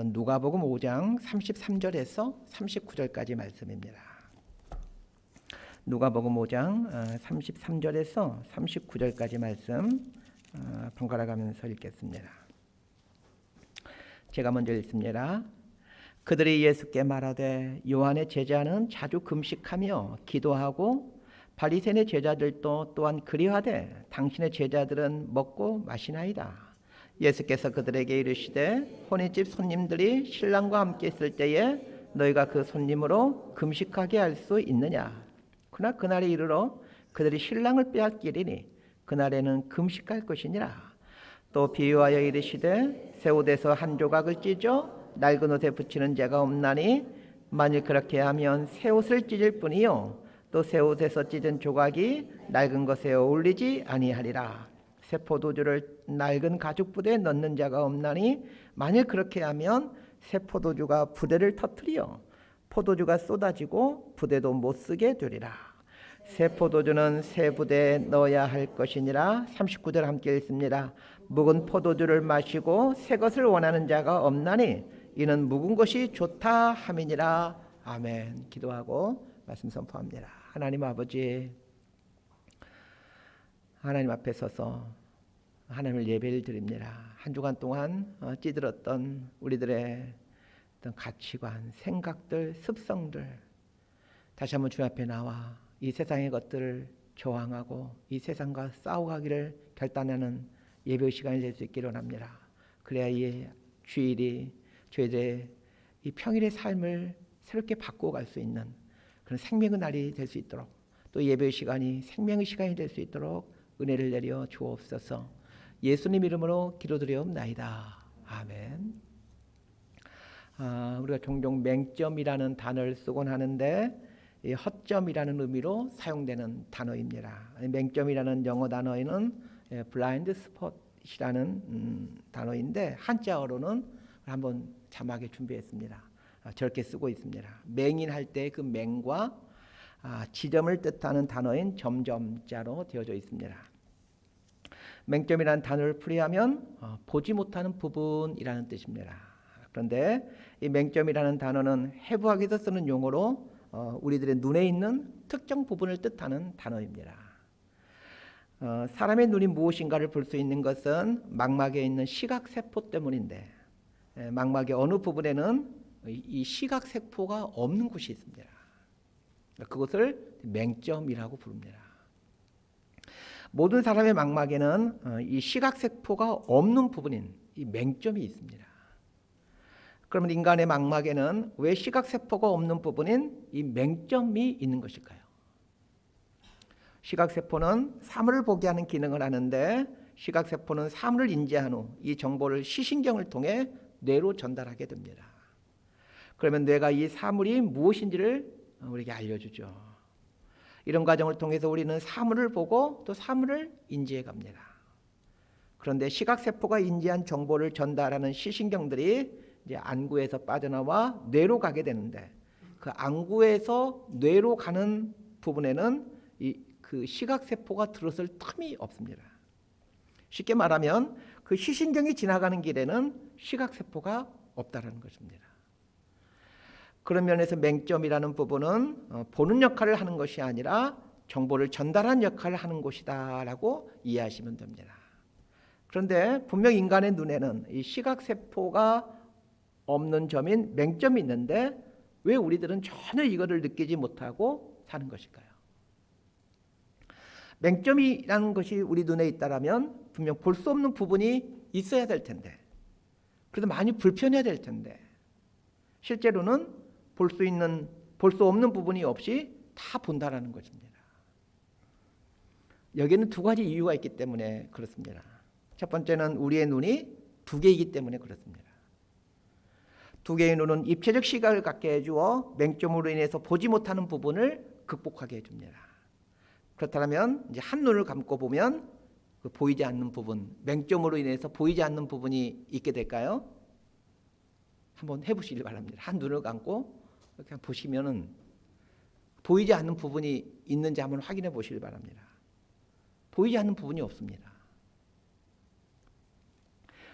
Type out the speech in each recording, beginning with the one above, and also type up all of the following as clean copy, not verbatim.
누가복음 5장 33절에서 39절까지 말씀입니다. 누가복음 5장 33절에서 39절까지 말씀 번갈아 가면서 읽겠습니다. 제가 먼저 읽습니다. 그들이 예수께 말하되 요한의 제자는 자주 금식하며 기도하고 바리새인의 제자들도 또한 그리하되 당신의 제자들은 먹고 마시나이다. 예수께서 그들에게 이르시되 혼인집 손님들이 신랑과 함께 있을 때에 너희가 그 손님으로 금식하게 할 수 있느냐? 그러나 그날이 이르러 그들이 신랑을 빼앗기리니 그날에는 금식할 것이니라. 또 비유하여 이르시되 새 옷에서 한 조각을 찢어 낡은 옷에 붙이는 자가 없나니 만일 그렇게 하면 새 옷을 찢을 뿐이요 또 새 옷에서 찢은 조각이 낡은 것에 어울리지 아니하리라. 새 포도주를 낡은 가죽 부대에 넣는 자가 없나니 만일 그렇게 하면 새 포도주가 부대를 터뜨려 포도주가 쏟아지고 부대도 못 쓰게 되리라. 새 포도주는 새 부대에 넣어야 할 것이니라. 39절 함께 읽습니다. 묵은 포도주를 마시고 새 것을 원하는 자가 없나니 이는 묵은 것이 좋다 함이니라. 아멘. 기도하고 말씀 선포합니다. 하나님 아버지, 하나님 앞에 서서 하나님을 예배를 드립니다. 한 주간 동안 찌들었던 우리들의 어떤 가치관, 생각들, 습성들 다시 한번 주 앞에 나와 이 세상의 것들을 저항하고 이 세상과 싸워가기를 결단하는 예배 시간이 될 수 있기를 원합니다. 그래야 이 주일이 저희들의 이 평일의 삶을 새롭게 바꿔갈 수 있는 그런 생명의 날이 될 수 있도록 또 예배 시간이 생명의 시간이 될 수 있도록 은혜를 내려 주옵소서. 예수님 이름으로 기도드리옵나이다. 아멘. 우리가 종종 맹점이라는 단어를 쓰곤 하는데 이 허점이라는 의미로 사용되는 단어입니다. 맹점이라는 영어 단어에는 블라인드 스폿이라는 단어인데 한자어로는 한번 자막에 준비했습니다. 저렇게 쓰고 있습니다. 맹인할 때 그 맹과 지점을 뜻하는 단어인 점점자로 되어져 있습니다. 맹점이라는 단어를 풀이하면 보지 못하는 부분이라는 뜻입니다. 그런데 이 맹점이라는 단어는 해부학에서 쓰는 용어로 우리들의 눈에 있는 특정 부분을 뜻하는 단어입니다. 사람의 눈이 무엇인가를 볼 수 있는 것은 망막에 있는 시각세포 때문인데 망막의 어느 부분에는 이 시각세포가 없는 곳이 있습니다. 그것을 맹점이라고 부릅니다. 모든 사람의 망막에는 이 시각세포가 없는 부분인 이 맹점이 있습니다. 그러면 인간의 망막에는 왜 시각세포가 없는 부분인 이 맹점이 있는 것일까요? 시각세포는 사물을 보게 하는 기능을 하는데 시각세포는 사물을 인지한 후 이 정보를 시신경을 통해 뇌로 전달하게 됩니다. 그러면 뇌가 이 사물이 무엇인지를 우리에게 알려주죠. 이런 과정을 통해서 우리는 사물을 보고 또 사물을 인지해 갑니다. 그런데 시각세포가 인지한 정보를 전달하는 시신경들이 이제 안구에서 빠져나와 뇌로 가게 되는데 그 안구에서 뇌로 가는 부분에는 그 시각세포가 들어설 틈이 없습니다. 쉽게 말하면 그 시신경이 지나가는 길에는 시각세포가 없다는 것입니다. 그런 면에서 맹점이라는 부분은 보는 역할을 하는 것이 아니라 정보를 전달하는 역할을 하는 곳이다 라고 이해하시면 됩니다. 그런데 분명 인간의 눈에는 이 시각세포가 없는 점인 맹점이 있는데 왜 우리들은 전혀 이거를 느끼지 못하고 사는 것일까요? 맹점이라는 것이 우리 눈에 있다라면 분명 볼 수 없는 부분이 있어야 될 텐데 그래도 많이 불편해야 될 텐데 실제로는 볼 수 없는 부분이 없이 다 본다라는 것입니다. 여기에는 두 가지 이유가 있기 때문에 그렇습니다. 첫 번째는 우리의 눈이 두 개이기 때문에 그렇습니다. 두 개의 눈은 입체적 시각을 갖게 해주어 맹점으로 인해서 보지 못하는 부분을 극복하게 해줍니다. 그렇다면 이제 한 눈을 감고 보면 그 보이지 않는 부분, 맹점으로 인해서 보이지 않는 부분이 있게 될까요? 한번 해보시길 바랍니다. 한 눈을 감고 그냥 보시면은 보이지 않는 부분이 있는지 한번 확인해 보시길 바랍니다. 보이지 않는 부분이 없습니다.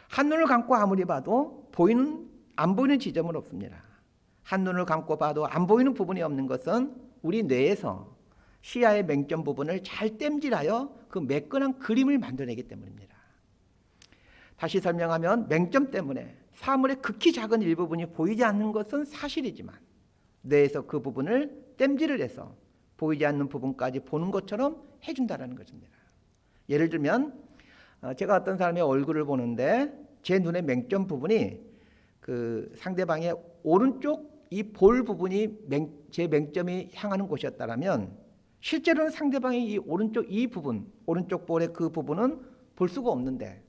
한눈을 감고 아무리 봐도 보이는 안 보이는 지점은 없습니다. 한눈을 감고 봐도 안 보이는 부분이 없는 것은 우리 뇌에서 시야의 맹점 부분을 잘 땜질하여 그 매끈한 그림을 만들어내기 때문입니다. 다시 설명하면 맹점 때문에 사물의 극히 작은 일부분이 보이지 않는 것은 사실이지만 뇌에서 그 부분을 땜질을 해서 보이지 않는 부분까지 보는 것처럼 해준다는 것입니다. 예를 들면 제가 어떤 사람의 얼굴을 보는데 제 눈의 맹점 부분이 그 상대방의 오른쪽 이 볼 부분이 제 맹점이 향하는 곳이었다면 실제로는 상대방의 이 오른쪽 이 부분, 오른쪽 볼의 그 부분은 볼 수가 없는데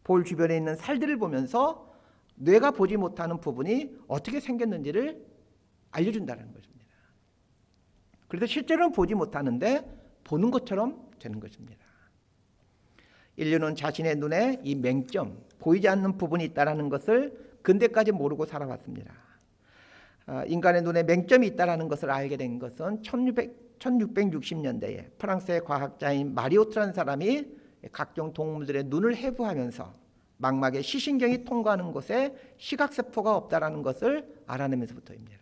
볼 주변에 있는 살들을 보면서 뇌가 보지 못하는 부분이 어떻게 생겼는지를 알려준다는 것입니다. 그래서 실제로는 보지 못하는데 보는 것처럼 되는 것입니다. 인류는 자신의 눈에 이 맹점, 보이지 않는 부분이 있다는 것을 근대까지 모르고 살아왔습니다. 인간의 눈에 맹점이 있다는 것을 알게 된 것은 1660년대에 프랑스의 과학자인 마리오트라는 사람이 각종 동물들의 눈을 해부하면서 망막의 시신경이 통과하는 곳에 시각세포가 없다는 것을 알아내면서부터입니다.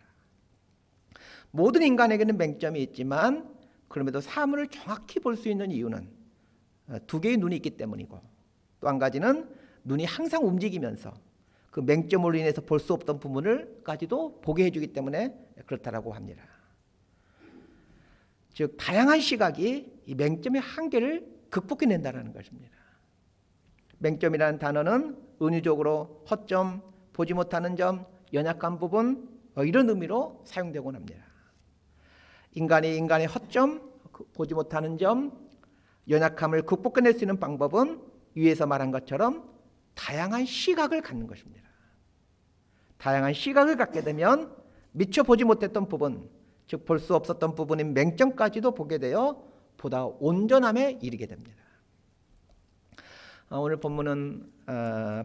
모든 인간에게는 맹점이 있지만 그럼에도 사물을 정확히 볼 수 있는 이유는 두 개의 눈이 있기 때문이고 또 한 가지는 눈이 항상 움직이면서 그 맹점으로 인해서 볼 수 없던 부분을까지도 보게 해주기 때문에 그렇다라고 합니다. 즉 다양한 시각이 이 맹점의 한계를 극복해낸다는 것입니다. 맹점이라는 단어는 은유적으로 허점, 보지 못하는 점, 연약한 부분 이런 의미로 사용되곤 합니다. 인간의 허점, 보지 못하는 점, 연약함을 극복해낼 수 있는 방법은 위에서 말한 것처럼 다양한 시각을 갖는 것입니다. 다양한 시각을 갖게 되면 미처 보지 못했던 부분, 즉 볼 수 없었던 부분인 맹점까지도 보게 되어 보다 온전함에 이르게 됩니다. 오늘 본문은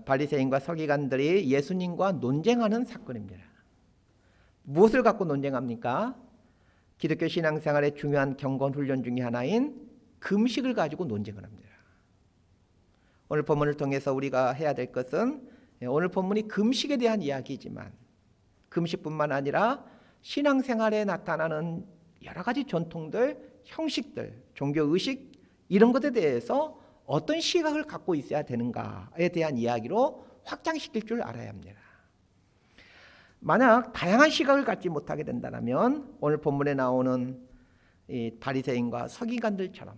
바리새인과 서기관들이 예수님과 논쟁하는 사건입니다. 무엇을 갖고 논쟁합니까? 기독교 신앙생활의 중요한 경건 훈련 중의 하나인 금식을 가지고 논쟁을 합니다. 오늘 본문을 통해서 우리가 해야 될 것은 오늘 본문이 금식에 대한 이야기이지만 금식뿐만 아니라 신앙생활에 나타나는 여러 가지 전통들, 형식들, 종교의식 이런 것에 대해서 어떤 시각을 갖고 있어야 되는가에 대한 이야기로 확장시킬 줄 알아야 합니다. 만약 다양한 시각을 갖지 못하게 된다면 오늘 본문에 나오는 이 바리새인과 서기관들처럼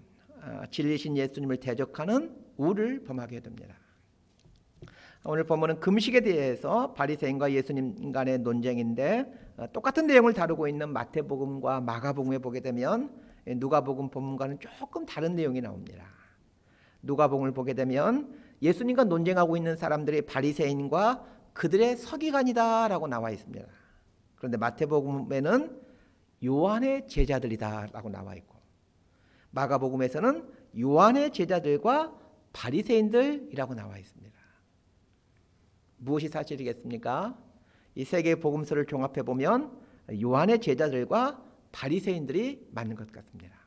진리신 예수님을 대적하는 우를 범하게 됩니다. 오늘 본문은 금식에 대해서 바리새인과 예수님 간의 논쟁인데 똑같은 내용을 다루고 있는 마태복음과 마가복음에 보게 되면 누가복음 본문과는 조금 다른 내용이 나옵니다. 누가복음을 보게 되면 예수님과 논쟁하고 있는 사람들이 바리새인과 그들의 서기관이다라고 나와 있습니다. 그런데 마태복음에는 요한의 제자들이다라고 나와 있고 마가복음에서는 요한의 제자들과 바리새인들이라고 나와 있습니다. 무엇이 사실이겠습니까? 이 세 개의 복음서를 종합해 보면 요한의 제자들과 바리새인들이 맞는 것 같습니다.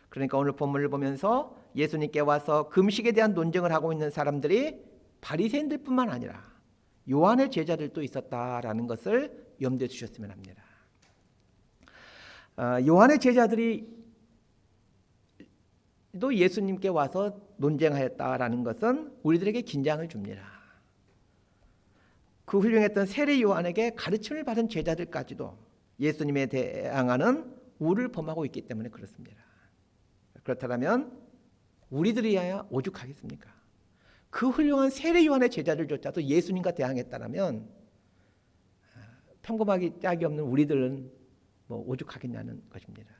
그러니까 오늘 본문을 보면서 예수님께 와서 금식에 대한 논쟁을 하고 있는 사람들이 바리새인들뿐만 아니라 요한의 제자들도 있었다라는 것을 염두에 두셨으면 합니다. 요한의 제자들이 또 예수님께 와서 논쟁하였다라는 것은 우리들에게 긴장을 줍니다. 그 훌륭했던 세례 요한에게 가르침을 받은 제자들까지도 예수님에 대항하는 우를 범하고 있기 때문에 그렇습니다. 그렇다면 우리들이야 오죽하겠습니까? 그 훌륭한 세례 요한의 제자들조차도 예수님과 대항했다면 평범하기 짝이 없는 우리들은 오죽하겠냐는 것입니다.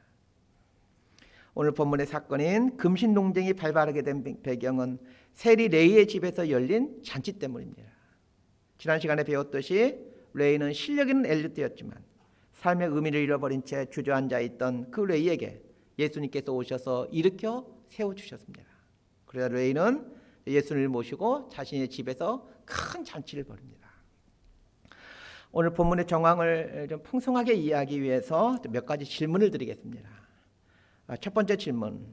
오늘 본문의 사건인 금신 논쟁이 발발하게 된 배경은 세리 레이의 집에서 열린 잔치 때문입니다. 지난 시간에 배웠듯이 레이는 실력 있는 엘리트였지만 삶의 의미를 잃어버린 채 주저앉아 있던 그 레이에게 예수님께서 오셔서 일으켜 세워주셨습니다. 그래서 레이는 예수님을 모시고 자신의 집에서 큰 잔치를 벌입니다. 오늘 본문의 정황을 좀 풍성하게 이해하기 위해서 몇 가지 질문을 드리겠습니다. 첫 번째 질문,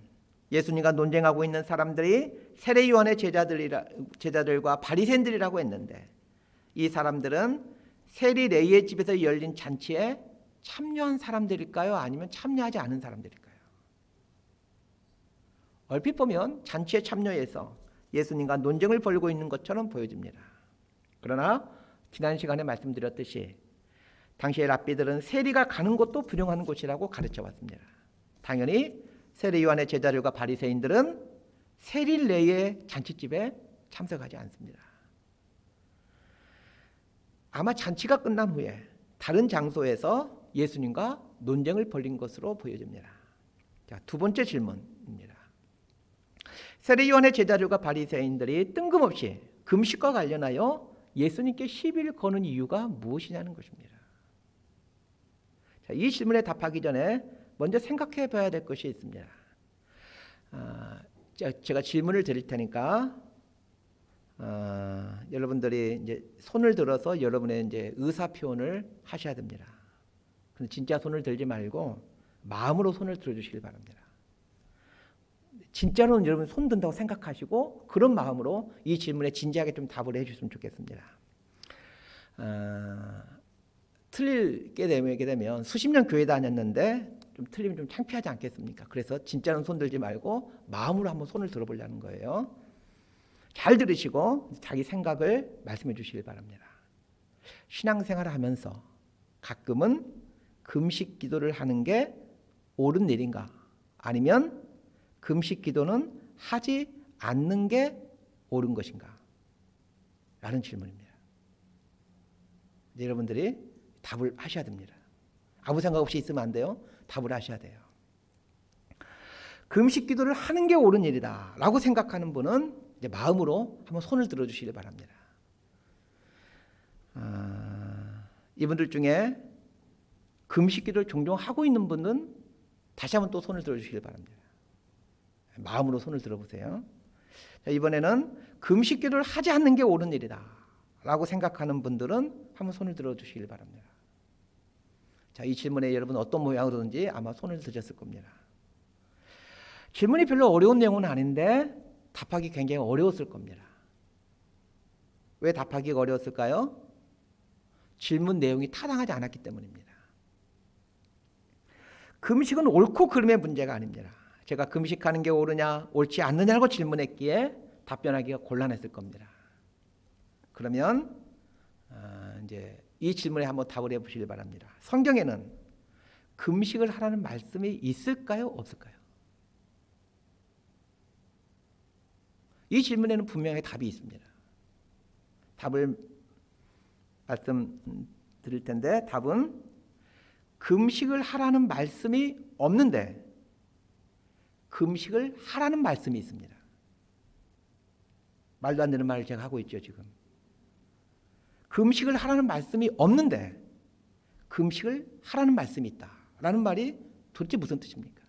예수님과 논쟁하고 있는 사람들이 세례 요한의 제자들과 바리새인들이라고 했는데 이 사람들은 세리 레위의 집에서 열린 잔치에 참여한 사람들일까요? 아니면 참여하지 않은 사람들일까요? 얼핏 보면 잔치에 참여해서 예수님과 논쟁을 벌이고 있는 것처럼 보여집니다. 그러나 지난 시간에 말씀드렸듯이 당시의 랍비들은 세리가 가는 곳도 불용한 곳이라고 가르쳐 왔습니다. 당연히 세리 요한의 제자들과 바리새인들은 세리 레위의 잔치집에 참석하지 않습니다. 아마 잔치가 끝난 후에 다른 장소에서 예수님과 논쟁을 벌인 것으로 보여집니다. 자, 두 번째 질문입니다. 세리 요한의 제자들과 바리새인들이 뜬금없이 금식과 관련하여 예수님께 시비를 거는 이유가 무엇이냐는 것입니다. 자, 이 질문에 답하기 전에 먼저 생각해 봐야 될 것이 있습니다. 제가 질문을 드릴 테니까 여러분들이 이제 손을 들어서 여러분의 이제 의사 표현을 하셔야 됩니다. 근데 진짜 손을 들지 말고 마음으로 손을 들어주시길 바랍니다. 진짜로는 여러분 손 든다고 생각하시고 그런 마음으로 이 질문에 진지하게 좀 답을 해주셨으면 좋겠습니다. 틀리게 되면 수십 년 교회 다녔는데 좀 틀리면 좀 창피하지 않겠습니까? 그래서 진짜로는 손 들지 말고 마음으로 한번 손을 들어보려는 거예요. 잘 들으시고 자기 생각을 말씀해 주시길 바랍니다. 신앙생활을 하면서 가끔은 금식 기도를 하는 게 옳은 일인가? 아니면 금식 기도는 하지 않는 게 옳은 것인가? 라는 질문입니다. 여러분들이 답을 하셔야 됩니다. 아무 생각 없이 있으면 안 돼요. 답을 하셔야 돼요. 금식 기도를 하는 게 옳은 일이다 라고 생각하는 분은 이제 마음으로 한번 손을 들어주시길 바랍니다. 이분들 중에 금식 기도를 종종 하고 있는 분은 다시 한번 또 손을 들어주시길 바랍니다. 마음으로 손을 들어보세요. 자, 이번에는 금식 기도를 하지 않는 게 옳은 일이다 라고 생각하는 분들은 한번 손을 들어주시길 바랍니다. 자, 이 질문에 여러분 어떤 모양으로든지 아마 손을 드셨을 겁니다. 질문이 별로 어려운 내용은 아닌데 답하기 굉장히 어려웠을 겁니다. 왜 답하기가 어려웠을까요? 질문 내용이 타당하지 않았기 때문입니다. 금식은 옳고 그름의 문제가 아닙니다. 제가 금식하는 게 옳으냐 옳지 않느냐고 질문했기에 답변하기가 곤란했을 겁니다. 그러면 이제 이 질문에 한번 답을 해보시길 바랍니다. 성경에는 금식을 하라는 말씀이 있을까요? 없을까요? 이 질문에는 분명히 답이 있습니다. 답을 말씀드릴 텐데 답은 금식을 하라는 말씀이 없는데 금식을 하라는 말씀이 있습니다. 말도 안 되는 말을 제가 하고 있죠, 지금. 금식을 하라는 말씀이 없는데 금식을 하라는 말씀이 있다라는 말이 도대체 무슨 뜻입니까?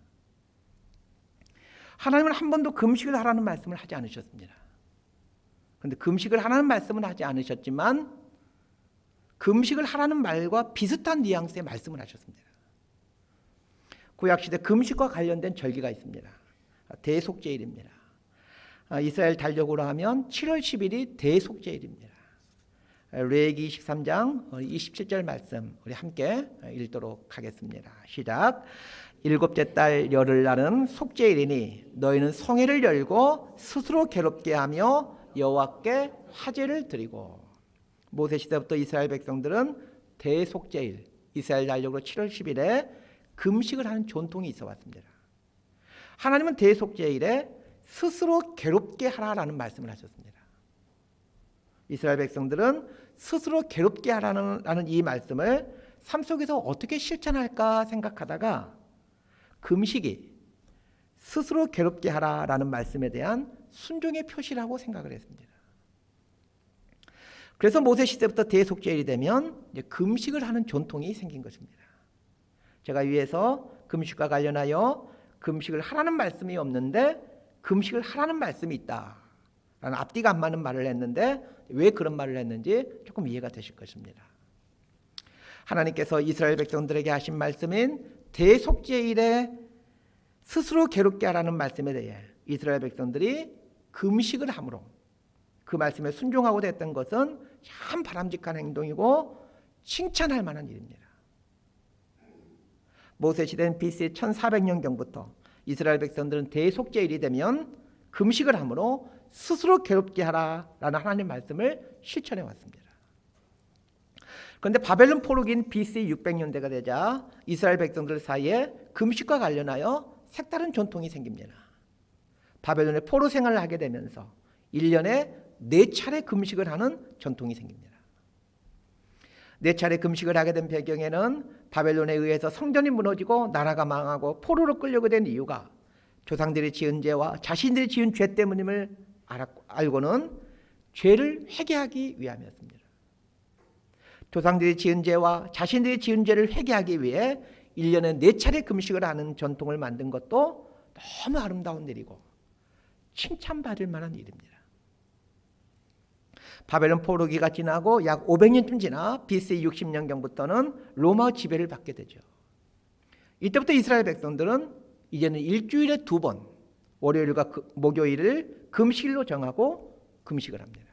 하나님은 한 번도 금식을 하라는 말씀을 하지 않으셨습니다. 그런데 금식을 하라는 말씀은 하지 않으셨지만 금식을 하라는 말과 비슷한 뉘앙스의 말씀을 하셨습니다. 구약시대 금식과 관련된 절기가 있습니다. 대속제일입니다. 이스라엘 달력으로 하면 7월 10일이 대속제일입니다. 레위기 23장 27절 말씀 우리 함께 읽도록 하겠습니다. 시작. 일곱째 달 열흘날은 속죄일이니 너희는 성회를 열고 스스로 괴롭게 하며 여호와께 화제를 드리고. 모세 시대부터 이스라엘 백성들은 대속죄일 이스라엘 달력으로 7월 10일에 금식을 하는 전통이 있어 왔습니다. 하나님은 대속죄일에 스스로 괴롭게 하라라는 말씀을 하셨습니다. 이스라엘 백성들은 스스로 괴롭게 하라는 이 말씀을 삶 속에서 어떻게 실천할까 생각하다가 금식이 스스로 괴롭게 하라라는 말씀에 대한 순종의 표시라고 생각을 했습니다. 그래서 모세 시대부터 대속죄일이 되면 이제 금식을 하는 전통이 생긴 것입니다. 제가 위에서 금식과 관련하여 금식을 하라는 말씀이 없는데 금식을 하라는 말씀이 있다 라는 앞뒤가 안 맞는 말을 했는데 왜 그런 말을 했는지 조금 이해가 되실 것입니다. 하나님께서 이스라엘 백성들에게 하신 말씀인 대속죄일에 스스로 괴롭게 하라는 말씀에 대해 이스라엘 백성들이 금식을 함으로 그 말씀에 순종하고 됐던 것은 참 바람직한 행동이고 칭찬할 만한 일입니다. 모세 시대는 BC 1400년경부터 이스라엘 백성들은 대속죄일이 되면 금식을 함으로 스스로 괴롭게 하라라는 하나님의 말씀을 실천해 왔습니다. 그런데 바벨론 포로기인 BC 600년대가 되자 이스라엘 백성들 사이에 금식과 관련하여 색다른 전통이 생깁니다. 바벨론의 포로 생활을 하게 되면서 1년에 4차례 금식을 하는 전통이 생깁니다. 4차례 금식을 하게 된 배경에는 바벨론에 의해서 성전이 무너지고 나라가 망하고 포로로 끌려게 된 이유가 조상들이 지은 죄와 자신들이 지은 죄 때문임을 알고는 죄를 회개하기 위함이었습니다. 조상들이 지은 죄와 자신들이 지은 죄를 회개하기 위해 1년에 4차례 금식을 하는 전통을 만든 것도 너무 아름다운 일이고 칭찬받을 만한 일입니다. 바벨론 포로기가 지나고 약 500년쯤 지나 BC 60년경부터는 로마 지배를 받게 되죠. 이때부터 이스라엘 백성들은 이제는 일주일에 2번 월요일과 목요일을 금식일로 정하고 금식을 합니다.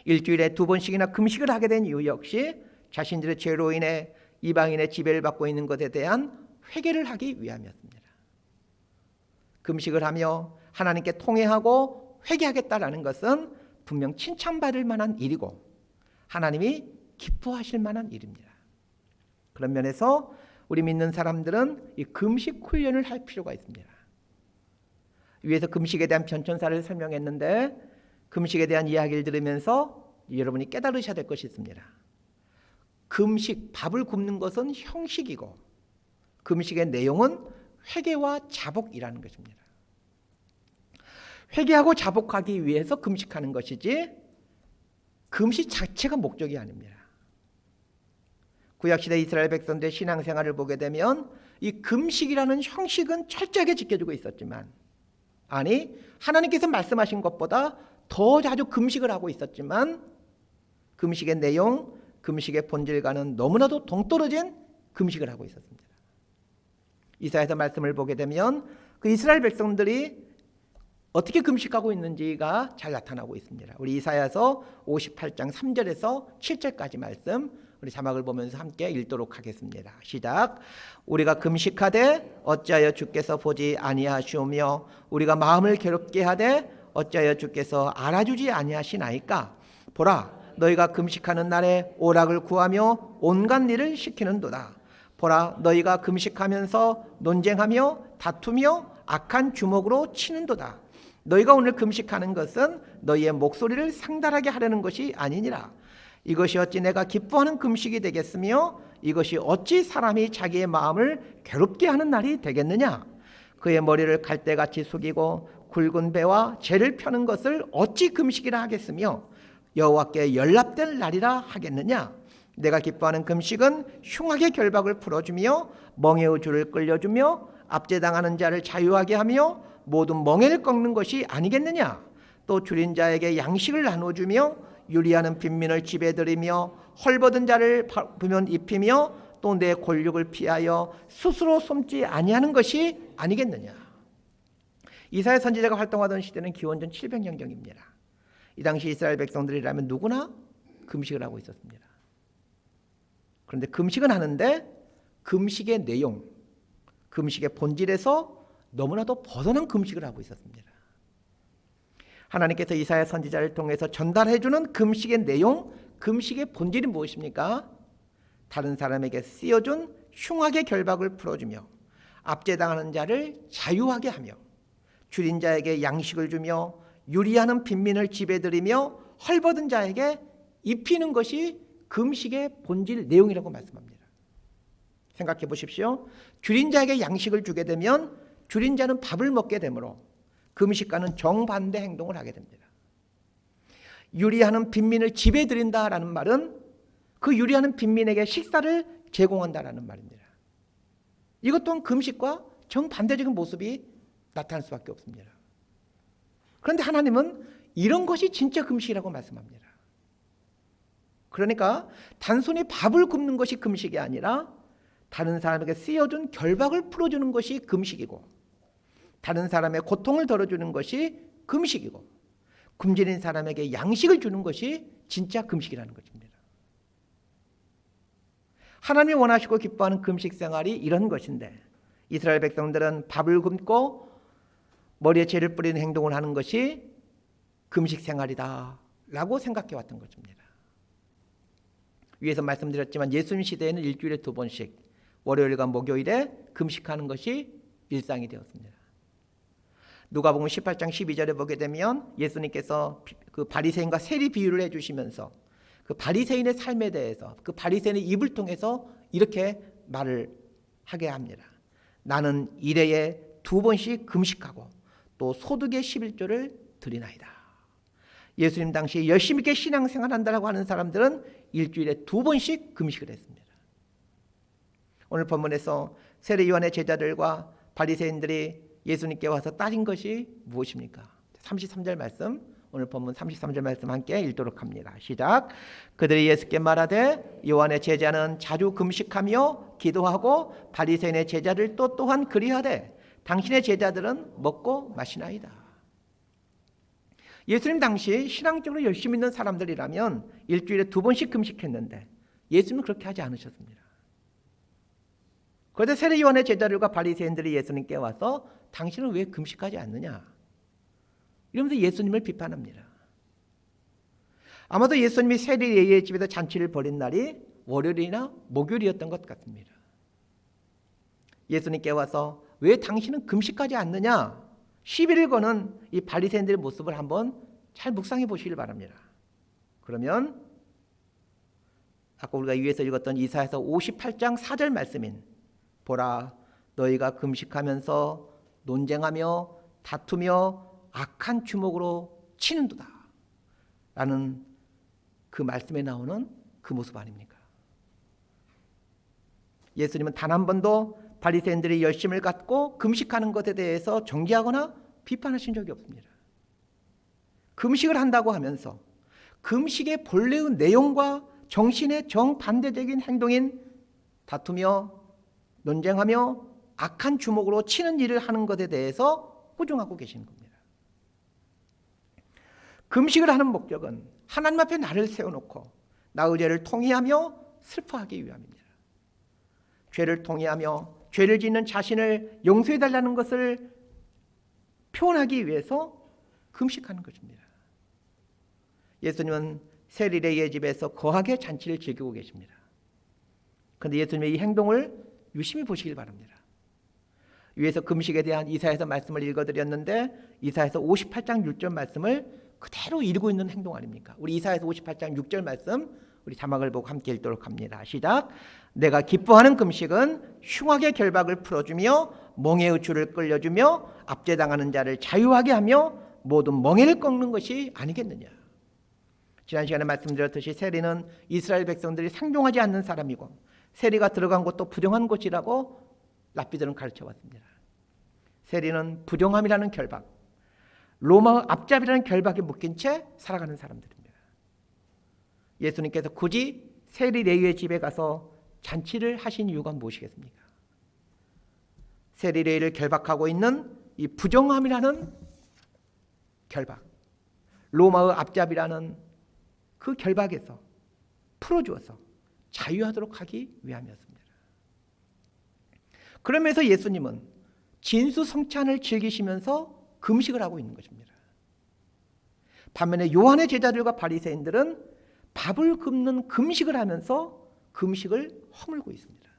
일주일에 2번씩이나 금식을 하게 된 이유 역시 자신들의 죄로 인해 이방인의 지배를 받고 있는 것에 대한 회개를 하기 위함이었습니다. 금식을 하며 하나님께 통회하고 회개하겠다라는 것은 분명 칭찬받을 만한 일이고 하나님이 기뻐하실 만한 일입니다. 그런 면에서 우리 믿는 사람들은 이 금식 훈련을 할 필요가 있습니다. 위에서 금식에 대한 변천사를 설명했는데 금식에 대한 이야기를 들으면서 여러분이 깨달으셔야 될 것이 있습니다. 금식, 밥을 굶는 것은 형식이고 금식의 내용은 회개와 자복이라는 것입니다. 회개하고 자복하기 위해서 금식하는 것이지 금식 자체가 목적이 아닙니다. 구약시대 이스라엘 백성들의 신앙생활을 보게 되면 이 금식이라는 형식은 철저하게 지켜주고 있었지만 아니 하나님께서 말씀하신 것보다 더 자주 금식을 하고 있었지만 금식의 내용, 금식의 본질과는 너무나도 동떨어진 금식을 하고 있었습니다. 이사야서 말씀을 보게 되면 그 이스라엘 백성들이 어떻게 금식하고 있는지가 잘 나타나고 있습니다. 우리 이사야서 58장 3절에서 7절까지 말씀 우리 자막을 보면서 함께 읽도록 하겠습니다. 시작. 우리가 금식하되 어찌하여 주께서 보지 아니하시오며 우리가 마음을 괴롭게 하되 어찌하여 주께서 알아주지 아니하시나이까. 보라 너희가 금식하는 날에 오락을 구하며 온갖 일을 시키는도다. 보라 너희가 금식하면서 논쟁하며 다투며 악한 주먹으로 치는도다. 너희가 오늘 금식하는 것은 너희의 목소리를 상달하게 하려는 것이 아니니라. 이것이 어찌 내가 기뻐하는 금식이 되겠으며 이것이 어찌 사람이 자기의 마음을 괴롭게 하는 날이 되겠느냐. 그의 머리를 갈대같이 숙이고 굵은 배와 재를 펴는 것을 어찌 금식이라 하겠으며 여호와께 연락될 날이라 하겠느냐. 내가 기뻐하는 금식은 흉악의 결박을 풀어주며 멍에의 줄을 끌려주며 압제당하는 자를 자유하게 하며 모든 멍에를 꺾는 것이 아니겠느냐. 또 줄인 자에게 양식을 나눠주며 유리하는 빈민을 집에 들이며 헐벗은 자를 부면 입히며 또 내 권력을 피하여 스스로 숨지 아니하는 것이 아니겠느냐. 이사야 선지자가 활동하던 시대는 기원전 700년경입니다. 이 당시 이스라엘 백성들이라면 누구나 금식을 하고 있었습니다. 그런데 금식은 하는데 금식의 내용, 금식의 본질에서 너무나도 벗어난 금식을 하고 있었습니다. 하나님께서 이사야 선지자를 통해서 전달해주는 금식의 내용, 금식의 본질이 무엇입니까? 다른 사람에게 씌워준 흉악의 결박을 풀어주며 압제당하는 자를 자유하게 하며 줄인 자에게 양식을 주며 유리하는 빈민을 집에 들이며 헐벗은 자에게 입히는 것이 금식의 본질 내용이라고 말씀합니다. 생각해 보십시오. 줄인 자에게 양식을 주게 되면 줄인 자는 밥을 먹게 되므로 금식과는 정반대 행동을 하게 됩니다. 유리하는 빈민을 집에 들인다라는 말은 그 유리하는 빈민에게 식사를 제공한다라는 말입니다. 이것 또한 금식과 정반대적인 모습이 나타날 수밖에 없습니다. 그런데 하나님은 이런 것이 진짜 금식이라고 말씀합니다. 그러니까 단순히 밥을 굶는 것이 금식이 아니라 다른 사람에게 씌워준 결박을 풀어주는 것이 금식이고 다른 사람의 고통을 덜어주는 것이 금식이고 굶주린 사람에게 양식을 주는 것이 진짜 금식이라는 것입니다. 하나님이 원하시고 기뻐하는 금식 생활이 이런 것인데 이스라엘 백성들은 밥을 굶고 머리에 재를 뿌리는 행동을 하는 것이 금식 생활이다 라고 생각해 왔던 것입니다. 위에서 말씀드렸지만 예수님 시대에는 일주일에 2번씩 월요일과 목요일에 금식하는 것이 일상이 되었습니다. 누가복음 18장 12절에 보게 되면 예수님께서 그 바리새인과 세리 비유를 해주시면서 그 바리새인의 삶에 대해서 그 바리새인의 입을 통해서 이렇게 말을 하게 합니다. 나는 일해에 2번씩 금식하고 또 소득의 11조를 드리나이다. 예수님 당시에 열심히 있게 신앙생활한다고 하는 사람들은 일주일에 2번씩 금식을 했습니다. 오늘 본문에서 세례 요한의 제자들과 바리새인들이 예수님께 와서 따진 것이 무엇입니까? 33절 말씀, 오늘 본문 33절 말씀 함께 읽도록 합니다. 시작. 그들이 예수께 말하되 요한의 제자는 자주 금식하며 기도하고 바리새인의 제자들도 또한 그리하되 당신의 제자들은 먹고 마시나이다. 예수님 당시 신앙적으로 열심히 있는 사람들이라면 일주일에 2번씩 금식했는데 예수님은 그렇게 하지 않으셨습니다. 그런데 세례 요한의 제자들과 바리새인들이 예수님께 와서 당신은 왜 금식하지 않느냐 이러면서 예수님을 비판합니다. 아마도 예수님이 세례 예의 집에서 잔치를 벌인 날이 월요일이나 목요일이었던 것 같습니다. 예수님께 와서 왜 당신은 금식하지 않느냐 11일 거는 이 바리새인들의 모습을 한번 잘 묵상해 보시길 바랍니다. 그러면 아까 우리가 위에서 읽었던 이사야서 58장 4절 말씀인 보라 너희가 금식하면서 논쟁하며 다투며 악한 주먹으로 치는도다 라는 그 말씀에 나오는 그 모습 아닙니까? 예수님은 단 한 번도 바리새인들이 열심을 갖고 금식하는 것에 대해서 정죄하거나 비판하신 적이 없습니다. 금식을 한다고 하면서 금식의 본래의 내용과 정신의 정반대적인 행동인 다투며 논쟁하며 악한 주먹으로 치는 일을 하는 것에 대해서 부정하고 계시는 겁니다. 금식을 하는 목적은 하나님 앞에 나를 세워놓고 나의 죄를 통회하며 슬퍼하기 위함입니다. 죄를 통회하며 죄를 짓는 자신을 용서해달라는 것을 표현하기 위해서 금식하는 것입니다. 예수님은 세리레이의 집에서 거하게 잔치를 즐기고 계십니다. 그런데 예수님의 이 행동을 유심히 보시길 바랍니다. 위에서 금식에 대한 이사야서 말씀을 읽어드렸는데 이사야서 58장 6절 말씀을 그대로 읽고 있는 행동 아닙니까? 우리 이사야서 58장 6절 말씀 우리 자막을 보고 함께 읽도록 합니다. 시작. 내가 기뻐하는 금식은 흉악의 결박을 풀어주며 멍에의 줄을 끌려주며 압제당하는 자를 자유하게 하며 모든 멍에를 꺾는 것이 아니겠느냐. 지난 시간에 말씀드렸듯이 세리는 이스라엘 백성들이 상종하지 않는 사람이고 세리가 들어간 곳도 부정한 곳이라고 랍비들은 가르쳐왔습니다. 세리는 부정함이라는 결박, 로마 앞잡이라는 결박에 묶인 채 살아가는 사람들입니다. 예수님께서 굳이 세리 레위의 집에 가서 잔치를 하신 이유가 무엇이겠습니까? 세리 레위를 결박하고 있는 이 부정함이라는 결박, 로마의 앞잡이라는 그 결박에서 풀어주어서 자유하도록 하기 위함이었습니다. 그러면서 예수님은 진수성찬을 즐기시면서 금식을 하고 있는 것입니다. 반면에 요한의 제자들과 바리새인들은 밥을 굶는 금식을 하면서 금식을 허물고 있습니다.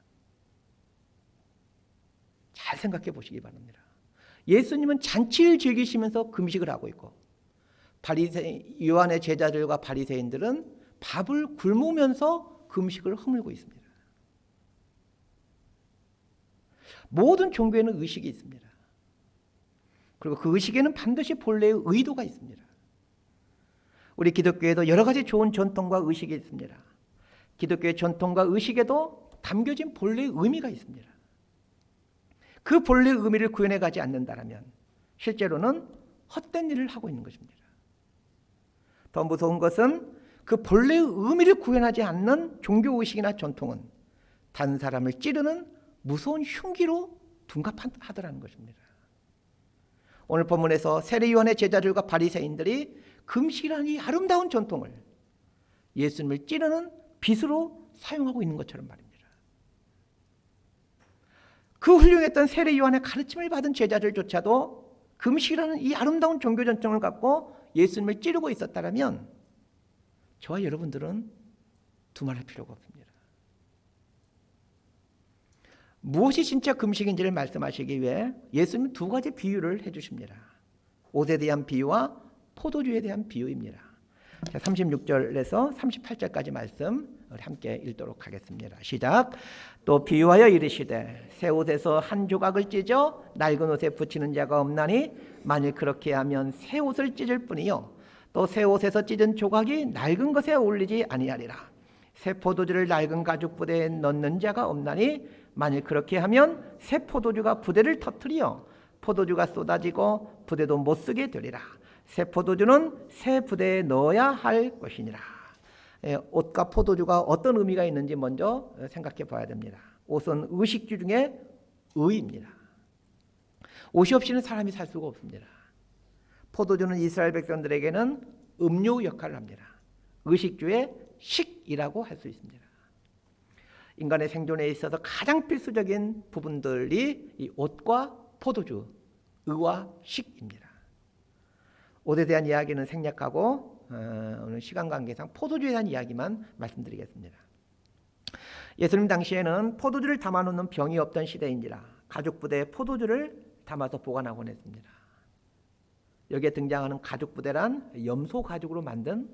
잘 생각해 보시기 바랍니다. 예수님은 잔치를 즐기시면서 금식을 하고 있고 요한의 제자들과 바리새인들은 밥을 굶으면서 금식을 허물고 있습니다. 모든 종교에는 의식이 있습니다. 그리고 그 의식에는 반드시 본래의 의도가 있습니다. 우리 기독교에도 여러 가지 좋은 전통과 의식이 있습니다. 기독교의 전통과 의식에도 담겨진 본래의 의미가 있습니다. 그 본래의 의미를 구현해 가지 않는다면 실제로는 헛된 일을 하고 있는 것입니다. 더 무서운 것은 그 본래의 의미를 구현하지 않는 종교의식이나 전통은 다른 사람을 찌르는 무서운 흉기로 둔갑하더라는 것입니다. 오늘 본문에서 세례 요한의 제자들과 바리새인들이 금식이라는 이 아름다운 전통을 예수님을 찌르는 빗으로 사용하고 있는 것처럼 말입니다. 그 훌륭했던 세례 요한의 가르침을 받은 제자들조차도 금식이라는 이 아름다운 종교 전통을 갖고 예수님을 찌르고 있었다면 저와 여러분들은 두말할 필요가 없습니다. 무엇이 진짜 금식인지를 말씀하시기 위해 예수님은 두 가지 비유를 해주십니다. 옷에 대한 비유와 포도주에 대한 비유입니다. 36절에서 38절까지 말씀 함께 읽도록 하겠습니다. 시작. 또 비유하여 이르시되 새 옷에서 한 조각을 찢어 낡은 옷에 붙이는 자가 없나니 만일 그렇게 하면 새 옷을 찢을 뿐이요 또 새 옷에서 찢은 조각이 낡은 것에 어울리지 아니하리라. 새 포도주를 낡은 가죽 부대에 넣는 자가 없나니 만일 그렇게 하면 새 포도주가 부대를 터뜨리어 포도주가 쏟아지고 부대도 못 쓰게 되리라. 새 포도주는 새 부대에 넣어야 할 것이니라. 옷과 포도주가 어떤 의미가 있는지 먼저 생각해 봐야 됩니다. 옷은 의식주 중에 의입니다. 옷이 없이는 사람이 살 수가 없습니다. 포도주는 이스라엘 백성들에게는 음료 역할을 합니다. 의식주의 식이라고 할 수 있습니다. 인간의 생존에 있어서 가장 필수적인 부분들이 이 옷과 포도주, 의와 식입니다. 옷에 대한 이야기는 생략하고 오늘 시간 관계상 포도주에 대한 이야기만 말씀드리겠습니다. 예수님 당시에는 포도주를 담아놓는 병이 없던 시대인지라 가죽 부대에 포도주를 담아서 보관하곤 했습니다. 여기에 등장하는 가죽 부대란 염소 가죽으로 만든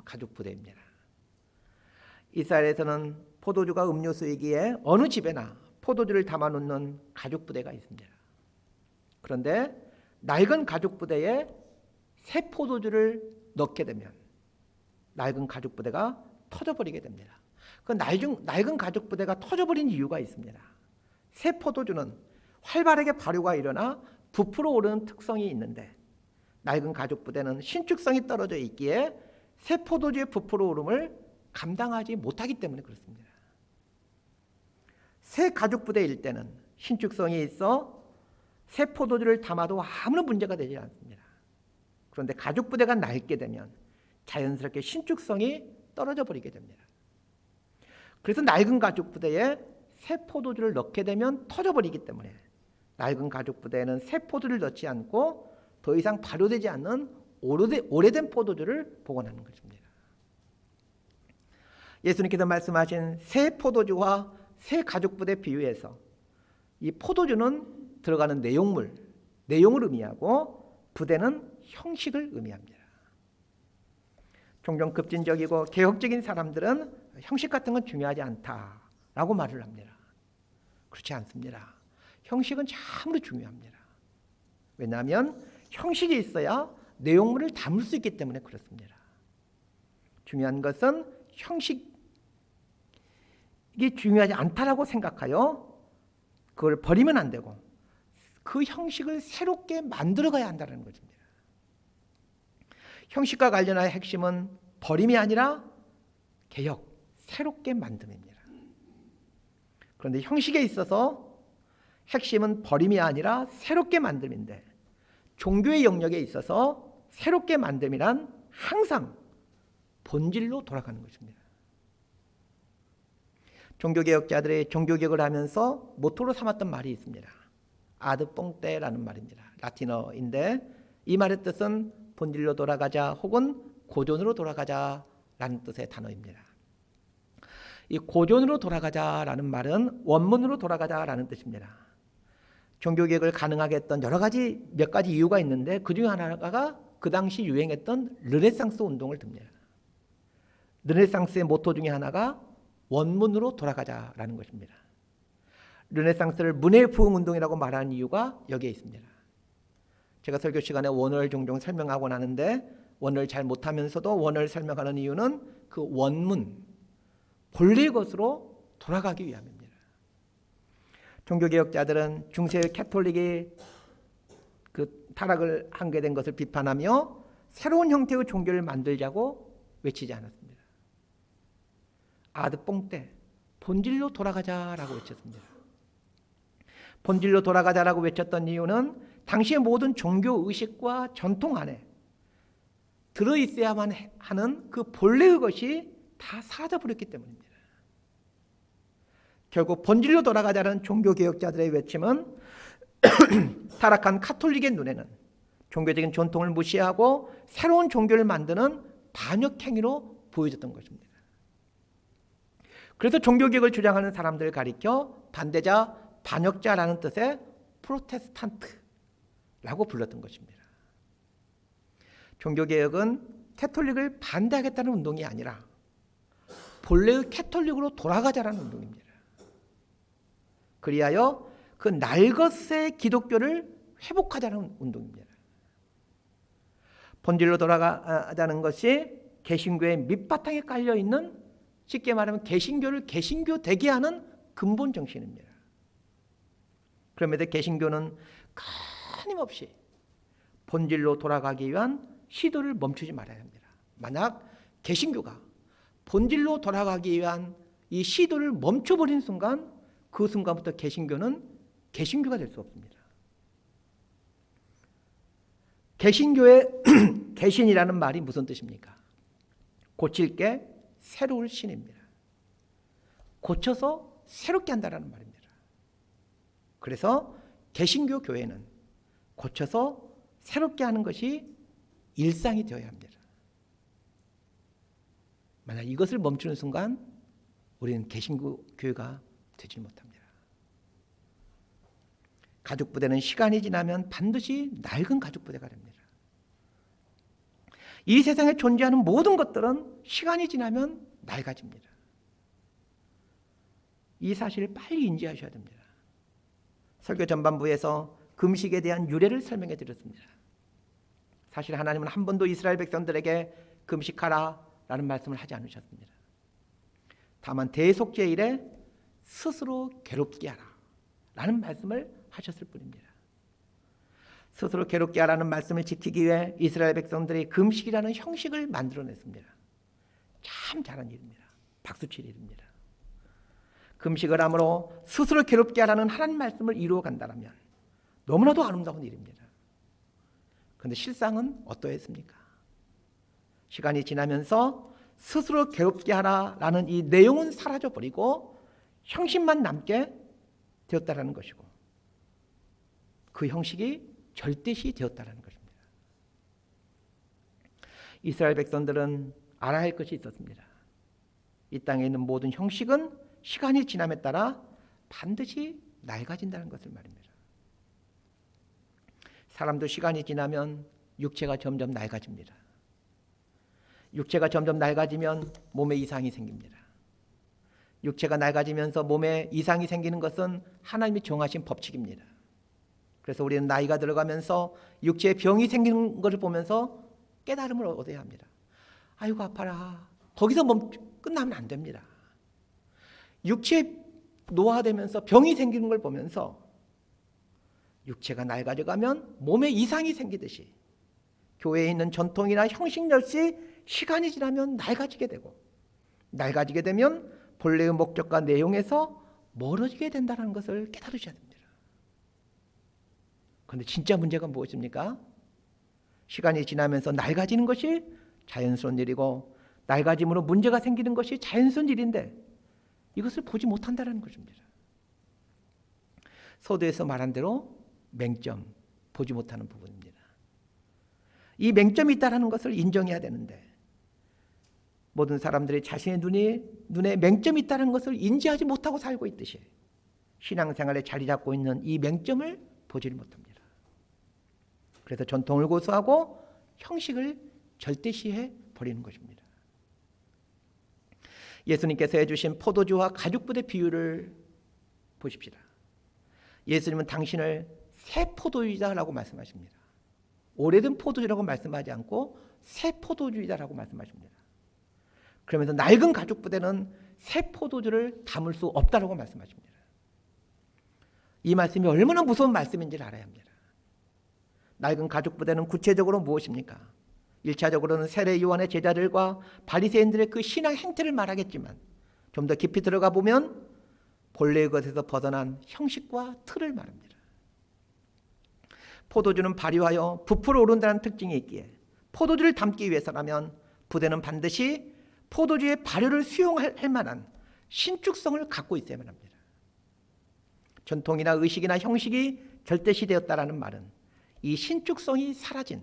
가죽 부대입니다. 이스라엘에서는 포도주가 음료수이기에 어느 집에나 포도주를 담아놓는 가죽 부대가 있습니다. 그런데 낡은 가죽 부대에 새 포도주를 넣게 되면 낡은 가죽 부대가 터져버리게 됩니다. 그 낡은 가죽 부대가 터져버린 이유가 있습니다. 새 포도주는 활발하게 발효가 일어나 부풀어 오르는 특성이 있는데 낡은 가죽 부대는 신축성이 떨어져 있기에 새 포도주의 부풀어 오름을 감당하지 못하기 때문에 그렇습니다. 새 가죽 부대일 때는 신축성이 있어 새 포도주를 담아도 아무런 문제가 되지 않습니다. 그런데 가죽 부대가 낡게 되면 자연스럽게 신축성이 떨어져 버리게 됩니다. 그래서 낡은 가죽 부대에 새 포도주를 넣게 되면 터져 버리기 때문에 낡은 가죽 부대에는 새 포도를 넣지 않고 더 이상 발효되지 않는 오래된 포도주를 보관하는 것입니다. 예수님께서 말씀하신 새 포도주와 새 가죽 부대 비유에서 이 포도주는 들어가는 내용을 의미하고 부대는 형식을 의미합니다. 종종 급진적이고 개혁적인 사람들은 형식 같은 건 중요하지 않다라고 말을 합니다. 그렇지 않습니다. 형식은 참으로 중요합니다. 왜냐하면 형식이 있어야 내용물을 담을 수 있기 때문에 그렇습니다. 중요한 것은 형식이 중요하지 않다라고 생각하여 그걸 버리면 안 되고 그 형식을 새롭게 만들어가야 한다는 것입니다. 형식과 관련한 핵심은 버림이 아니라 개혁, 새롭게 만듦입니다. 그런데 형식에 있어서 핵심은 버림이 아니라 새롭게 만듦인데 종교의 영역에 있어서 새롭게 만듦이란 항상 본질로 돌아가는 것입니다. 종교개혁자들이 종교개혁을 하면서 모토로 삼았던 말이 있습니다. 아드 뽕떼라는 말입니다. 라틴어인데 이 말의 뜻은 본질로 돌아가자 혹은 고존으로 돌아가자라는 뜻의 단어입니다. 이 고존으로 돌아가자라는 말은 원문으로 돌아가자라는 뜻입니다. 종교개혁을 가능하게 했던 몇 가지 이유가 있는데 그 중에 하나가 그 당시 유행했던 르네상스 운동을 듭니다. 르네상스의 모토 중에 하나가 원문으로 돌아가자라는 것입니다. 르네상스를 문해의 부흥 운동이라고 말하는 이유가 여기에 있습니다. 제가 설교 시간에 원어를 종종 설명하곤 하는데 원어를 잘 못하면서도 원어를 설명하는 이유는 그 원문, 본래의 것으로 돌아가기 위함입니다. 종교개혁자들은 중세 캐톨릭이 그 타락을 하게 된 것을 비판하며 새로운 형태의 종교를 만들자고 외치지 않았습니다. 아드 뽕떼, 본질로 돌아가자라고 외쳤습니다. 본질로 돌아가자라고 외쳤던 이유는 당시의 모든 종교 의식과 전통 안에 들어있어야만 하는 그 본래의 것이 다 사라져버렸기 때문입니다. 결국 본질로 돌아가자는 종교개혁자들의 외침은 타락한 카톨릭의 눈에는 종교적인 전통을 무시하고 새로운 종교를 만드는 반역행위로 보여졌던 것입니다. 그래서 종교개혁을 주장하는 사람들을 가리켜 반대자, 반역자라는 뜻의 프로테스탄트라고 불렀던 것입니다. 종교개혁은 캐톨릭을 반대하겠다는 운동이 아니라 본래의 캐톨릭으로 돌아가자라는 운동입니다. 그리하여 그 날것의 기독교를 회복하자는 운동입니다. 본질로 돌아가자는 것이 개신교의 밑바탕에 깔려있는, 쉽게 말하면 개신교를 개신교 되게 하는 근본 정신입니다. 그럼에도 개신교는 끊임없이 본질로 돌아가기 위한 시도를 멈추지 말아야 합니다. 만약 개신교가 본질로 돌아가기 위한 이 시도를 멈춰버린 순간, 그 순간부터 개신교는 개신교가 될 수 없습니다. 개신교의 개신이라는 말이 무슨 뜻입니까? 고칠 게 새로울 신입니다. 고쳐서 새롭게 한다는 말입니다. 그래서 개신교 교회는 고쳐서 새롭게 하는 것이 일상이 되어야 합니다. 만약 이것을 멈추는 순간 우리는 개신교 교회가 되지 못합니다. 가죽부대는 시간이 지나면 반드시 낡은 가죽부대가 됩니다. 이 세상에 존재하는 모든 것들은 시간이 지나면 낡아집니다. 이 사실을 빨리 인지하셔야 됩니다. 설교 전반부에서 금식에 대한 유래를 설명해 드렸습니다. 사실 하나님은 한 번도 이스라엘 백성들에게 금식하라 라는 말씀을 하지 않으셨습니다. 다만 대속죄일에 스스로 괴롭게 하라 라는 말씀을 하셨을 뿐입니다. 스스로 괴롭게 하라는 말씀을 지키기 위해 이스라엘 백성들이 금식이라는 형식을 만들어냈습니다. 참 잘한 일입니다. 박수칠 일입니다. 금식을 함으로 스스로 괴롭게 하라는 하나님 말씀을 이루어 간다면 너무나도 아름다운 일입니다. 그런데 실상은 어떠했습니까? 시간이 지나면서 스스로 괴롭게 하라라는 이 내용은 사라져버리고 형식만 남게 되었다라는 것이고, 그 형식이 절대시 되었다라는 것입니다. 이스라엘 백성들은 알아야 할 것이 있었습니다. 이 땅에 있는 모든 형식은 시간이 지남에 따라 반드시 낡아진다는 것을 말입니다. 사람도 시간이 지나면 육체가 점점 낡아집니다. 육체가 점점 낡아지면 몸에 이상이 생깁니다. 육체가 낡아지면서 몸에 이상이 생기는 것은 하나님이 정하신 법칙입니다. 그래서 우리는 나이가 들어가면서 육체에 병이 생기는 것을 보면서 깨달음을 얻어야 합니다. 아이고 아파라. 거기서 끝나면 안 됩니다. 육체에 노화되면서 병이 생기는 걸 보면서 육체가 낡아져 가면 몸에 이상이 생기듯이 교회에 있는 전통이나 형식 역시 시간이 지나면 낡아지게 되고, 낡아지게 되면 본래의 목적과 내용에서 멀어지게 된다는 것을 깨달으셔야 됩니다. 그런데 진짜 문제가 무엇입니까? 시간이 지나면서 낡아지는 것이 자연스러운 일이고, 낡아짐으로 문제가 생기는 것이 자연스러운 일인데 이것을 보지 못한다는 것입니다. 서두에서 말한 대로 맹점, 보지 못하는 부분입니다. 이 맹점이 있다는 것을 인정해야 되는데, 모든 사람들이 자신의 눈에 맹점이 있다는 것을 인지하지 못하고 살고 있듯이 신앙생활에 자리 잡고 있는 이 맹점을 보지를 못합니다. 그래서 전통을 고수하고 형식을 절대시해 버리는 것입니다. 예수님께서 해주신 포도주와 가죽부대 비유를 보십시다. 예수님은 당신을 새 포도주이다라고 말씀하십니다. 오래된 포도주라고 말씀하지 않고 새 포도주이다라고 말씀하십니다. 그러면서 낡은 가죽부대는 새 포도주를 담을 수 없다라고 말씀하십니다. 이 말씀이 얼마나 무서운 말씀인지를 알아야 합니다. 낡은 가죽부대는 구체적으로 무엇입니까? 1차적으로는 세례 요한의 제자들과 바리새인들의 그 신앙 행태를 말하겠지만, 좀 더 깊이 들어가 보면 본래의 것에서 벗어난 형식과 틀을 말합니다. 포도주는 발효하여 부풀어 오른다는 특징이 있기에 포도주를 담기 위해서라면 부대는 반드시 포도주의 발효를 수용할 만한 신축성을 갖고 있어야만 합니다. 전통이나 의식이나 형식이 절대시되었다라는 말은 이 신축성이 사라진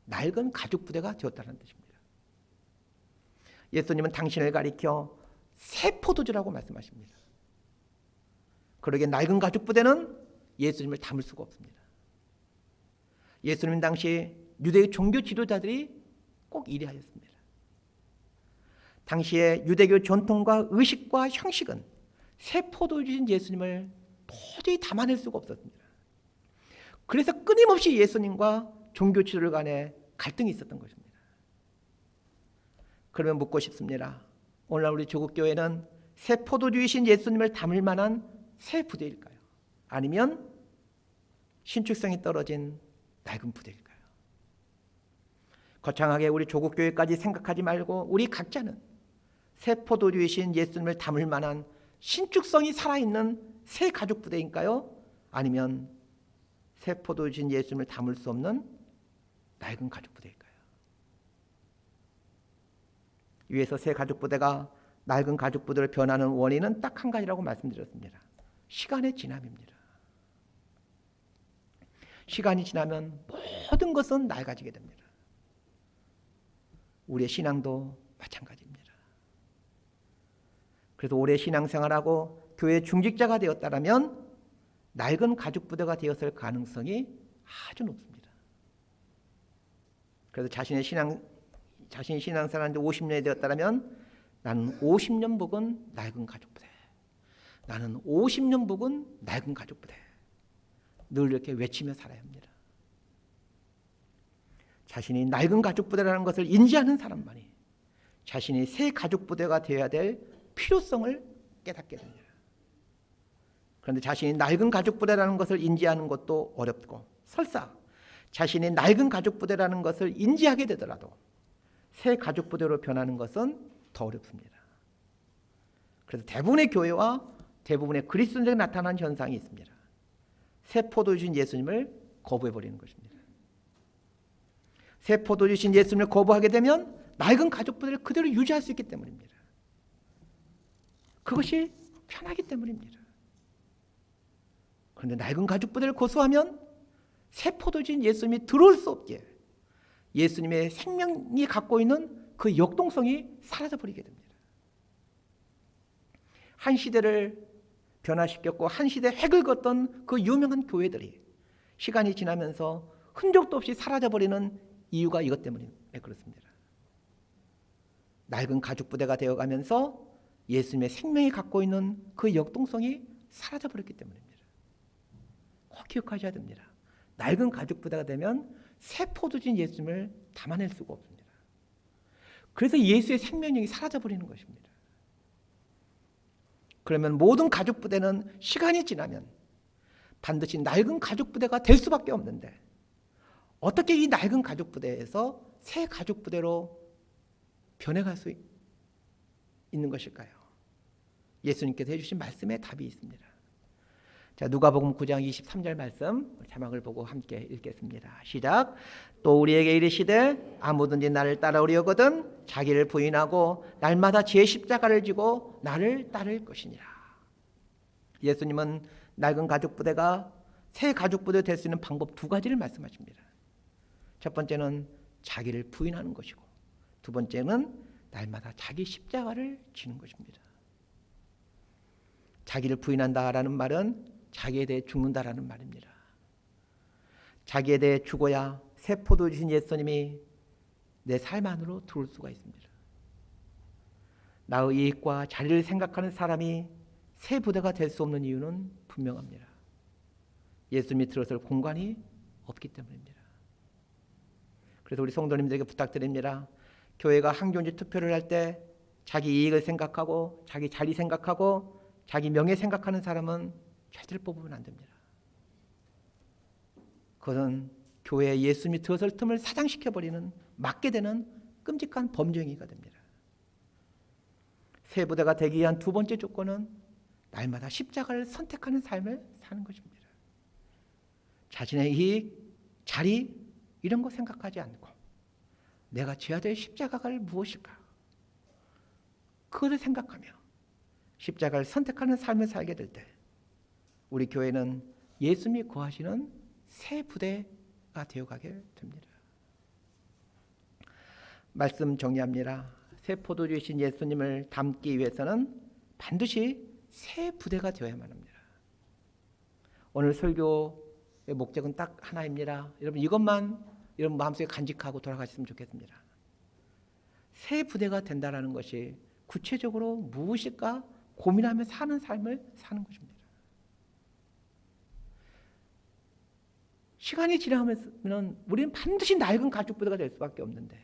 낡은 가죽 부대가 되었다는 뜻입니다. 예수님은 당신을 가리켜 새 포도주라고 말씀하십니다. 그러기에 낡은 가죽 부대는 예수님을 담을 수가 없습니다. 예수님 당시 유대의 종교 지도자들이 꼭 이래하였습니다. 당시의 유대교 전통과 의식과 형식은 새 포도주인 예수님을 도저히 담아낼 수가 없었습니다. 그래서 끊임없이 예수님과 종교 지도자 간에 갈등이 있었던 것입니다. 그러면 묻고 싶습니다. 오늘날 우리 조국교회는 새 포도주이신 예수님을 담을 만한 새 부대일까요? 아니면 신축성이 떨어진 낡은 부대일까요? 거창하게 우리 조국교회까지 생각하지 말고 우리 각자는 새 포도주이신 예수님을 담을 만한 신축성이 살아있는 새 가죽 부대인가요? 아니면 새 포도주이신 예수님을 담을 수 없는 낡은 가죽 부대일까요? 위에서 새 가죽 부대가 낡은 가죽 부대로 변하는 원인은 딱 한 가지라고 말씀드렸습니다. 시간의 지남입니다. 시간이 지나면 모든 것은 낡아지게 됩니다. 우리의 신앙도 마찬가지입니다. 그래서 오래 신앙생활하고 교회 중직자가 되었다면 낡은 가죽 부대가 되었을 가능성이 아주 높습니다. 그래서 자신이 신앙생활하는데 50년이 되었다면 나는 50년 묵은 낡은 가죽 부대, 나는 50년 묵은 낡은 가죽 부대, 늘 이렇게 외치며 살아야 합니다. 자신이 낡은 가죽 부대라는 것을 인지하는 사람만이 자신이 새 가죽 부대가 되어야 될 필요성을 깨닫게 됩니다. 그런데 자신이 낡은 가죽 부대라는 것을 인지하는 것도 어렵고, 설사 자신이 낡은 가죽 부대라는 것을 인지하게 되더라도 새 가죽 부대로 변하는 것은 더 어렵습니다. 그래서 대부분의 교회와 대부분의 그리스도인들에 나타난 현상이 있습니다. 새 포도주신 예수님을 거부해버리는 것입니다. 새 포도주신 예수님을 거부하게 되면 낡은 가죽 부대를 그대로 유지할 수 있기 때문입니다. 그것이 편하기 때문입니다. 그런데 낡은 가죽 부대를 고수하면 새 포도주인 예수님이 들어올 수 없게 예수님의 생명이 갖고 있는 그 역동성이 사라져버리게 됩니다. 한 시대를 변화시켰고 한 시대 획을 걷던 그 유명한 교회들이 시간이 지나면서 흔적도 없이 사라져버리는 이유가 이것 때문에 그렇습니다. 낡은 가죽 부대가 되어가면서 예수님의 생명이 갖고 있는 그 역동성이 사라져버렸기 때문입니다. 꼭 기억하셔야 됩니다. 낡은 가죽 부대가 되면 새 포도주인 예수님을 담아낼 수가 없습니다. 그래서 예수의 생명력이 사라져버리는 것입니다. 그러면 모든 가죽 부대는 시간이 지나면 반드시 낡은 가죽 부대가 될 수밖에 없는데, 어떻게 이 낡은 가죽 부대에서 새 가죽 부대로 변해갈 수 있는 것일까요? 예수님께서 해주신 말씀에 답이 있습니다. 자, 누가복음 9장 23절 말씀 자막을 보고 함께 읽겠습니다. 시작. 또 우리에게 이르시되 아무든지 나를 따라오려거든 자기를 부인하고 날마다 제 십자가를 지고 나를 따를 것이니라. 예수님은 낡은 가죽 부대가 새 가죽 부대 될 수 있는 방법 두 가지를 말씀하십니다. 첫 번째는 자기를 부인하는 것이고, 두 번째는 날마다 자기 십자가를 지는 것입니다. 자기를 부인한다라는 말은 자기에 대해 죽는다라는 말입니다. 자기에 대해 죽어야 새 포도 주신 예수님이 내 삶 안으로 들어올 수가 있습니다. 나의 이익과 자리를 생각하는 사람이 새 부대가 될 수 없는 이유는 분명합니다. 예수님이 들어설 공간이 없기 때문입니다. 그래서 우리 성도님들에게 부탁드립니다. 교회가 항존지 투표를 할 때 자기 이익을 생각하고 자기 자리 생각하고 자기 명예 생각하는 사람은 절대로 뽑으면 안 됩니다. 그것은 교회에 예수님이 들어설 틈을 사장시켜버리는, 막게 되는 끔찍한 범죄행위가 됩니다. 새 부대가 되기 위한 두 번째 조건은 날마다 십자가를 선택하는 삶을 사는 것입니다. 자신의 이익, 자리 이런 거 생각하지 않고 내가 져야 될 십자가가 무엇일까? 그것을 생각하며 십자가를 선택하는 삶을 살게 될 때 우리 교회는 예수님이 거하시는 새 부대가 되어가게 됩니다. 말씀 정리합니다. 새 포도주이신 예수님을 담기 위해서는 반드시 새 부대가 되어야만 합니다. 오늘 설교의 목적은 딱 하나입니다. 여러분 이것만 여러분 마음속에 간직하고 돌아가셨으면 좋겠습니다. 새 부대가 된다는 것이 구체적으로 무엇일까 고민하며 사는 삶을 사는 것입니다. 시간이 지나면 우리는 반드시 낡은 가죽 부대가 될 수밖에 없는데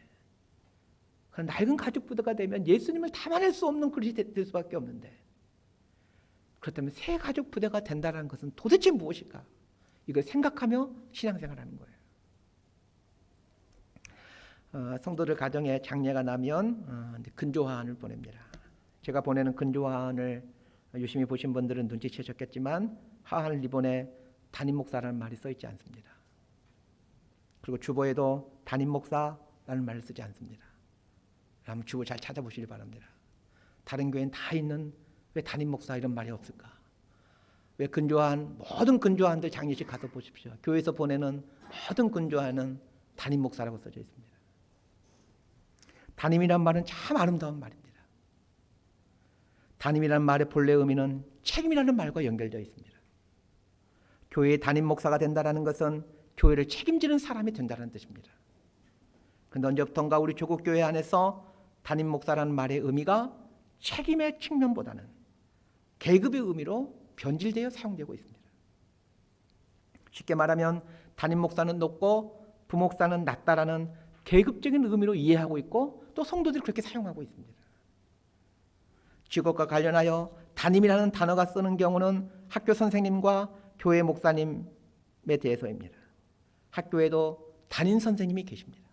그런 낡은 가죽 부대가 되면 예수님을 담아낼 수 없는 그릇이 될 수밖에 없는데 그렇다면 새 가죽 부대가 된다는 것은 도대체 무엇일까? 이걸 생각하며 신앙생활하는 거예요. 성도들 가정에 장례가 나면 근조화환을 보냅니다. 제가 보내는 근조화환을 유심히 보신 분들은 눈치채셨겠지만 화환 리본에 담임 목사라는 말이 써 있지 않습니다. 그리고 주보에도 담임 목사라는 말을 쓰지 않습니다. 한번 주보 잘 찾아보시기 바랍니다. 다른 교회는 다 있는 왜 담임 목사 이런 말이 없을까? 왜 근조한 모든 근조한들 장례식 가서 보십시오. 교회에서 보내는 모든 근조한은 담임 목사라고 써져 있습니다. 담임이란 말은 참 아름다운 말입니다. 담임이라는 말의 본래 의미는 책임이라는 말과 연결되어 있습니다. 교회의 담임 목사가 된다는 것은 교회를 책임지는 사람이 된다는 뜻입니다. 그런데 언제부턴가 우리 조국 교회 안에서 담임 목사라는 말의 의미가 책임의 측면보다는 계급의 의미로 변질되어 사용되고 있습니다. 쉽게 말하면 담임 목사는 높고 부목사는 낮다라는 계급적인 의미로 이해하고 있고 또 성도들이 그렇게 사용하고 있습니다. 직업과 관련하여 담임이라는 단어가 쓰는 경우는 학교 선생님과 교회 목사님에 대해서입니다. 학교에도 담임 선생님이 계십니다.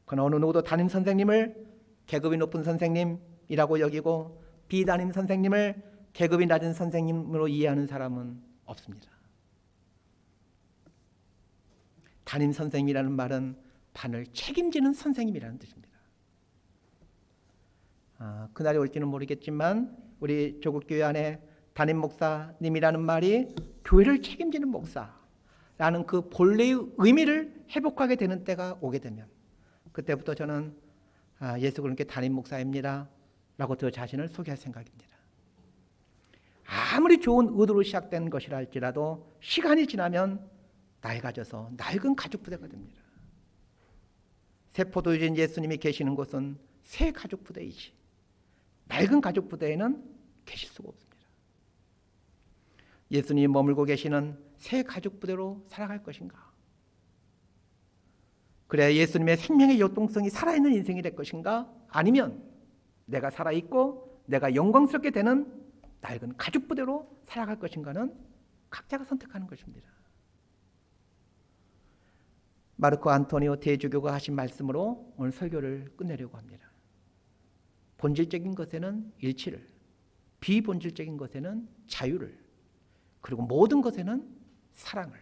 그러나 어느 누구도 담임 선생님을 계급이 높은 선생님이라고 여기고 비담임 선생님을 계급이 낮은 선생님으로 이해하는 사람은 없습니다. 담임 선생님이라는 말은 반을 책임지는 선생님이라는 뜻입니다. 그날이 올지는 모르겠지만 우리 조국교회 안에 담임 목사님이라는 말이 교회를 책임지는 목사라는 그 본래의 의미를 회복하게 되는 때가 오게 되면 그때부터 저는 예수 그분께 담임 목사입니다 라고 저 자신을 소개할 생각입니다. 아무리 좋은 의도로 시작된 것이라 할지라도 시간이 지나면 낡아져서 낡은 가죽 부대가 됩니다. 새 포도주인 예수님이 계시는 곳은 새 가죽 부대이지 낡은 가죽 부대에는 계실 수가 없습니다. 예수님이 머물고 계시는 새 가죽 부대로 살아갈 것인가? 그래야 예수님의 생명의 역동성이 살아있는 인생이 될 것인가? 아니면 내가 살아있고 내가 영광스럽게 되는 낡은 가죽 부대로 살아갈 것인가는 각자가 선택하는 것입니다. 마르코 안토니오 대주교가 하신 말씀으로 오늘 설교를 끝내려고 합니다. 본질적인 것에는 일치를, 비본질적인 것에는 자유를, 그리고 모든 것에는 사랑을.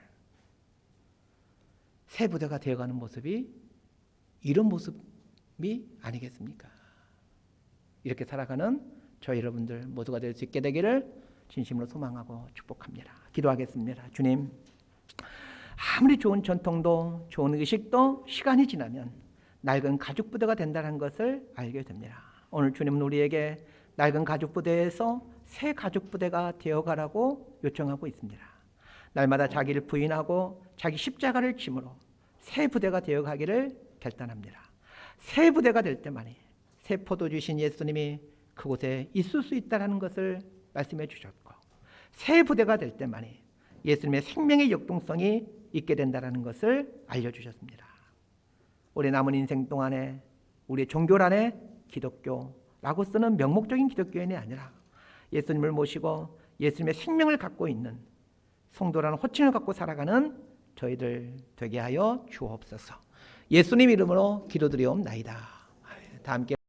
새 부대가 되어가는 모습이 이런 모습이 아니겠습니까? 이렇게 살아가는 저희 여러분들 모두가 될 수 있게 되기를 진심으로 소망하고 축복합니다. 기도하겠습니다. 주님, 아무리 좋은 전통도 좋은 의식도 시간이 지나면 낡은 가죽 부대가 된다는 것을 알게 됩니다. 오늘 주님은 우리에게 낡은 가죽 부대에서 새 가죽 부대가 되어가라고 요청하고 있습니다. 날마다 자기를 부인하고 자기 십자가를 짐으로 새 부대가 되어가기를 결단합니다. 새 부대가 될 때만이 새 포도주신 예수님이 그곳에 있을 수 있다는 것을 말씀해 주셨고 새 부대가 될 때만이 예수님의 생명의 역동성이 있게 된다는 것을 알려주셨습니다. 우리 남은 인생 동안에 우리의 종교란에 기독교라고 쓰는 명목적인 기독교인이 아니라 예수님을 모시고 예수님의 생명을 갖고 있는 성도라는 호칭을 갖고 살아가는 저희들 되게 하여 주옵소서. 예수님 이름으로 기도드리옵나이다. 다 함께